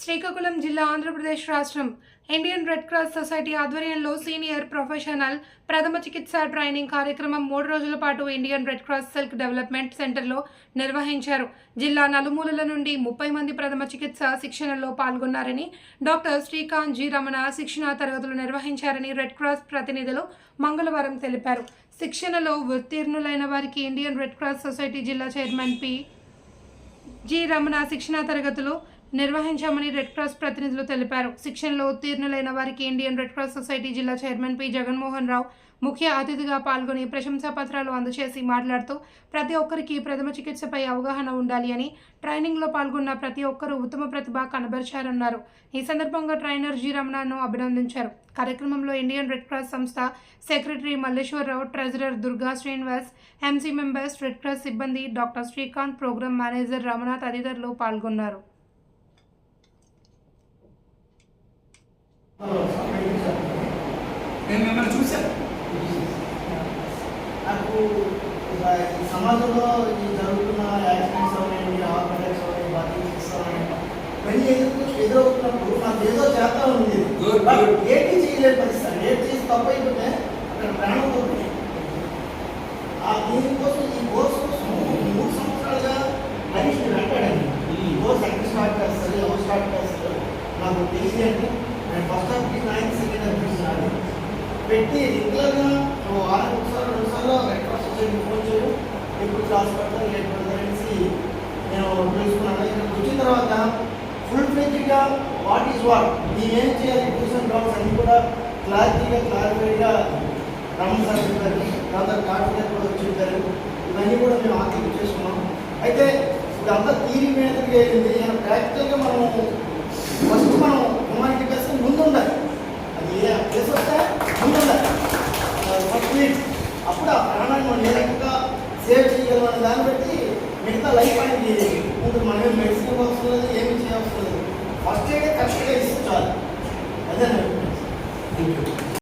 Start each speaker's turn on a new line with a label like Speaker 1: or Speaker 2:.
Speaker 1: శ్రీకాకుళం జిల్లా ఆంధ్రప్రదేశ్ రాష్ట్రం Indian Red cross society ఆధ్వర్యంలో సీనియర్ ప్రొఫెషనల్ ప్రథమ చికిత్స ట్రైనింగ్ కార్యక్రమం 3 రోజుల పాటు Indian Red cross self development సెంటర్లో నిర్వహించారు. జిల్లా నలుమూలల నుండి 30 మంది ప్రథమ చికిత్స శిక్షణలో పాల్గొన్నారని, డాక్టర్ శ్రీకాంత్ జి రమణ శిక్షణా తరగతులు నిర్వహించారని రెడ్ క్రాస్ ప్రతినిధులు మంగళవారం తెలిపారు. శిక్షణలో ఉత్తీర్ణులైన వారికి ఇండియన్ రెడ్ క్రాస్ సొసైటీ జిల్లా చైర్మన్ పి జి రమణ శిక్షణా తరగతులు నిర్వహించామని రెడ్ క్రాస్ ప్రతినిధులు తెలిపారు. శిక్షణలో ఉత్తీర్ణులైన వారికి ఇండియన్ రెడ్ క్రాస్ సొసైటీ జిల్లా చైర్మన్ పి జగన్మోహన్ రావు ముఖ్య అతిథిగా పాల్గొని ప్రశంసా పత్రాలు అందజేసి మాట్లాడుతూ ప్రతి ఒక్కరికి ప్రథమ చికిత్సపై అవగాహన ఉండాలి అని, ట్రైనింగ్లో పాల్గొన్న ప్రతి ఒక్కరూ ఉత్తమ ప్రతిభ కనబరిచారన్నారు. ఈ సందర్భంగా ట్రైనర్ జి రమణను అభినందించారు. కార్యక్రమంలో ఇండియన్ రెడ్ క్రాస్ సంస్థ secretary Malleswararao, treasurer Durga Srinivas, MC members, Red Cross సిబ్బంది, doctor Srikanth, programme manager Ramana తదితరులు పాల్గొన్నారు.
Speaker 2: నేను మిమ్మల్ని చూశాను.
Speaker 3: నాకు సమాజంలో ఈ జరుగుతున్న యాక్సిడెంట్స్ అవన్నీ, హార్ట్ అటాక్స్ అవన్నీ, బాడీ డిసీజెస్ అవన్నీ ఇవన్నీ ఎదురవుతున్నప్పుడు నాకు ఏదో చేస్తా ఉంది. ఏంటి చేయలేని పరిస్థితి, ఏంటి చేసి తప్పు అయిపోతే అక్కడ ప్రాణం పోతుంది. దీనికోసం ఈ కోర్స్ కోసం 3 సంవత్సరాలుగా మనిషి వెంటాడండి. ఈ కోర్స్ ఎక్కడ స్టార్ట్ చేస్తారు, ఎవరు స్టార్ట్ చేస్తారు నాకు తెలియదండి. నేను ఫస్ట్ హాఫ్ 9 సెకండ్ అనిపిస్తున్నాను పెట్టి రెగ్యులర్గా వారానికి ఒకసారి 2 సార్లు రెడ్ క్రాస్ సొసైటీ ఫోన్ చేయడం, ఎప్పుడు క్లాస్ పడతారు లేట్ పడతారు అనేసి నేను తెలుసుకున్నాను. ఇక్కడికి వచ్చిన తర్వాత ఫుల్ ఫ్లెడ్జ్గా వాట్ ఈజ్ వాట్, నేనేం చేయాలి, ట్యూషన్ డౌట్స్ అన్నీ కూడా క్లారిఫైడ్గా రమణ సార్ చెప్పారు. తర్వాత కార్తీక్ గారు కూడా వచ్చి చెప్పారు. ఇవన్నీ కూడా మేము ఆకలింపు చేసుకున్నాం. అయితే ఇదంతా థియరీ మీదకి వెళ్ళింది. ప్రాక్టికల్గా మనం ఫస్ట్ మనం హ్యూమానిటీ ప్లస్ ముందు ఉండాలి. అది ఏ ప్లేస్ వస్తే ముందు ఉండాలి. ఫస్ట్ అప్పుడు ఆ ప్రాణాన్ని మనం ఏ రకంగా సేవ్ చేయగలం అనే దాన్ని బట్టి మిగతా లైఫ్ అనేది ఉంటుంది. మనం ఏం మెడిసిన్ అవసరం లేదు, ఏమి చేయవసరం లేదు. ఫస్ట్ ఎయిడ్ కరెక్ట్గా ఇస్తే చాలు. అదే. Thank you.